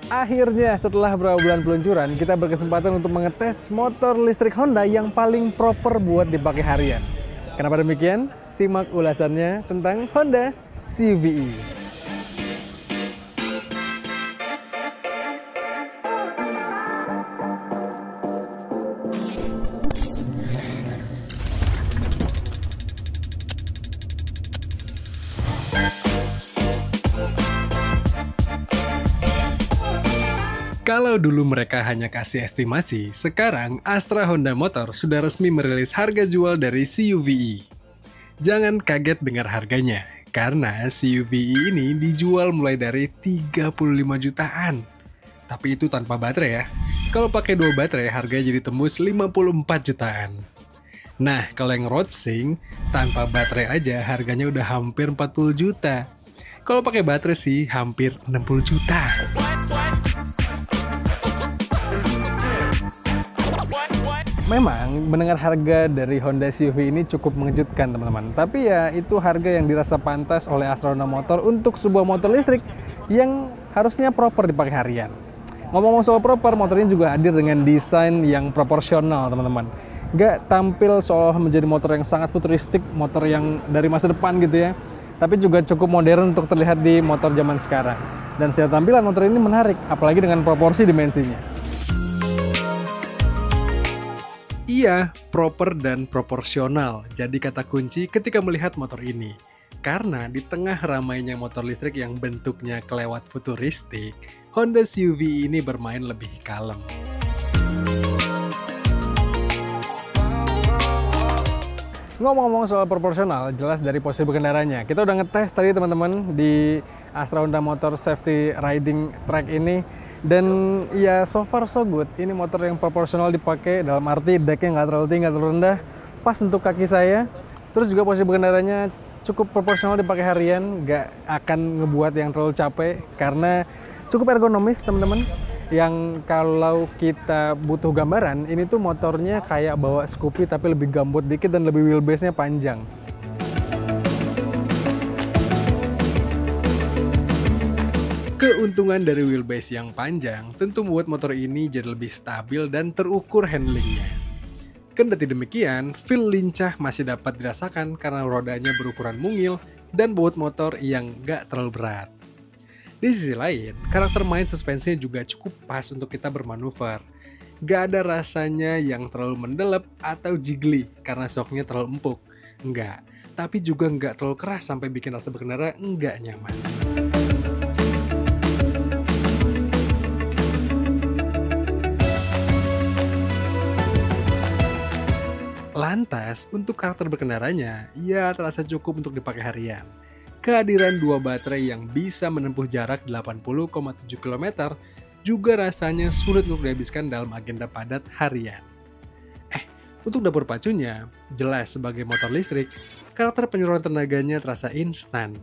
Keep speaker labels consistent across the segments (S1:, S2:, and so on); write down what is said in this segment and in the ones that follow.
S1: Akhirnya setelah beberapa bulan peluncuran, kita berkesempatan untuk mengetes motor listrik Honda yang paling proper buat dipakai harian. Kenapa demikian? Simak ulasannya tentang Honda CUV-E. Kalau dulu mereka hanya kasih estimasi, sekarang Astra Honda Motor sudah resmi merilis harga jual dari CUV-E. Jangan kaget dengar harganya, karena CUV-E ini dijual mulai dari 35 jutaan. Tapi itu tanpa baterai ya. Kalau pakai 2 baterai, harganya jadi tembus 54 jutaan. Nah, kalau yang Roadsing, tanpa baterai aja harganya udah hampir 40 juta. Kalau pakai baterai sih hampir 60 juta. Memang mendengar harga dari Honda CUV ini cukup mengejutkan teman-teman. Tapi ya itu harga yang dirasa pantas oleh Astra Honda Motor untuk sebuah motor listrik yang harusnya proper dipakai harian. Ngomong-ngomong soal proper, motor ini juga hadir dengan desain yang proporsional teman-teman. Nggak tampil seolah menjadi motor yang sangat futuristik, motor yang dari masa depan gitu ya. Tapi juga cukup modern untuk terlihat di motor zaman sekarang. Dan secara tampilan motor ini menarik, apalagi dengan proporsi dimensinya. Iya, proper dan proporsional jadi kata kunci ketika melihat motor ini. Karena di tengah ramainya motor listrik yang bentuknya kelewat futuristik, Honda CUV ini bermain lebih kalem. Ngomong-ngomong soal proporsional, jelas dari posisi berkendaranya. Kita udah ngetes tadi teman-teman di Astra Honda Motor Safety Riding Track ini. Dan ya so far so good, ini motor yang proporsional dipakai dalam arti decknya nggak terlalu tinggi, nggak terlalu rendah, pas untuk kaki saya. Terus juga posisi berkendaranya cukup proporsional dipakai harian, nggak akan ngebuat yang terlalu capek karena cukup ergonomis teman-teman. Yang kalau kita butuh gambaran, ini tuh motornya kayak bawa Scoopy tapi lebih gambut dikit dan lebih wheelbase-nya panjang. Keuntungan dari wheelbase yang panjang tentu membuat motor ini jadi lebih stabil dan terukur handlingnya. Kendati demikian, feel lincah masih dapat dirasakan karena rodanya berukuran mungil dan bobot motor yang gak terlalu berat. Di sisi lain, karakter main suspensinya juga cukup pas untuk kita bermanuver. Gak ada rasanya yang terlalu mendelep atau jiggly karena shocknya terlalu empuk. Enggak, tapi juga nggak terlalu keras sampai bikin rasa berkendara nggak nyaman. Lantas, untuk karakter berkendaranya, ya terasa cukup untuk dipakai harian. Kehadiran 2 baterai yang bisa menempuh jarak 80,7 km juga rasanya sulit untuk dihabiskan dalam agenda padat harian. Untuk dapur pacunya, jelas sebagai motor listrik, karakter penyaluran tenaganya terasa instan.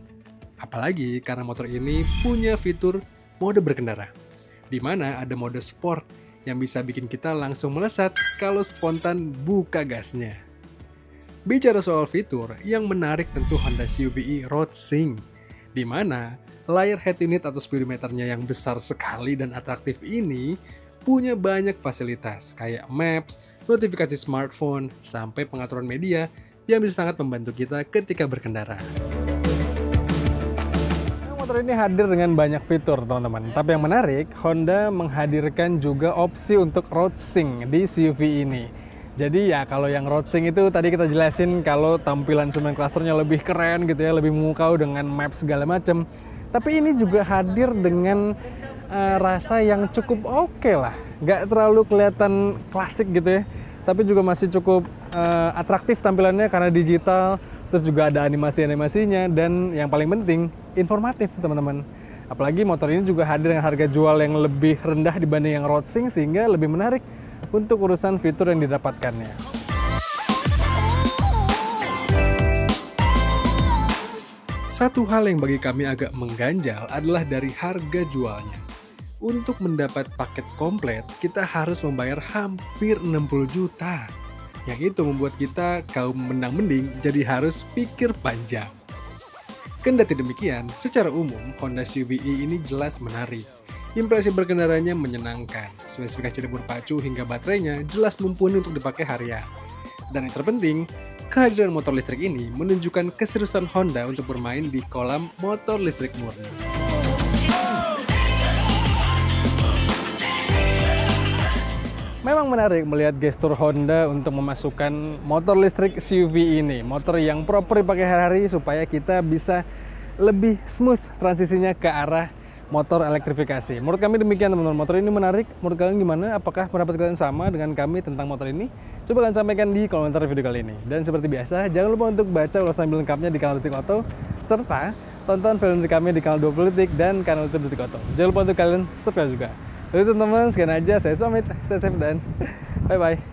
S1: Apalagi karena motor ini punya fitur mode berkendara, di mana ada mode sport yang bisa bikin kita langsung melesat kalau spontan buka gasnya. Bicara soal fitur, yang menarik tentu Honda CUV-E Roadsing, di mana layar head unit atau speedometernya yang besar sekali dan atraktif ini punya banyak fasilitas kayak Maps, notifikasi smartphone, sampai pengaturan media yang bisa sangat membantu kita ketika berkendara. Motor ini hadir dengan banyak fitur teman-teman, tapi yang menarik, Honda menghadirkan juga opsi untuk Roadsing di CUV ini. Jadi ya kalau yang Roadsing itu tadi kita jelasin kalau tampilan semen clusternya lebih keren gitu ya, lebih memukau dengan map segala macam. Tapi ini juga hadir dengan rasa yang cukup oke lah, nggak terlalu kelihatan klasik gitu ya, tapi juga masih cukup atraktif tampilannya karena digital. Terus juga ada animasi-animasinya dan yang paling penting informatif teman-teman. Apalagi motor ini juga hadir dengan harga jual yang lebih rendah dibanding yang Roadsing sehingga lebih menarik untuk urusan fitur yang didapatkannya. Satu hal yang bagi kami agak mengganjal adalah dari harga jualnya. Untuk mendapat paket komplit, kita harus membayar hampir 60 juta. Yang itu membuat kita kaum menang-mending jadi harus pikir panjang. Kendati demikian, secara umum Honda CUV-E ini jelas menarik. Impresi berkendaranya menyenangkan, spesifikasi dapur pacu hingga baterainya jelas mumpuni untuk dipakai harian. Dan yang terpenting, kehadiran motor listrik ini menunjukkan keseriusan Honda untuk bermain di kolam motor listrik murni. Memang menarik melihat gestur Honda untuk memasukkan motor listrik SUV ini, motor yang proper dipakai hari-hari supaya kita bisa lebih smooth transisinya ke arah motor elektrifikasi. Menurut kami demikian teman-teman, motor ini menarik. Menurut kalian gimana? Apakah pendapat kalian sama dengan kami tentang motor ini? Coba kalian sampaikan di komentar video kali ini. Dan seperti biasa, jangan lupa untuk baca ulasan lengkapnya di kanal Detik Auto, serta tonton film dari kami di kanal 20 Detik dan kanal YouTube Detik Auto. Jangan lupa untuk kalian subscribe juga. Jadi teman-teman, sekian aja. Saya pamit. Stay safe dan bye-bye.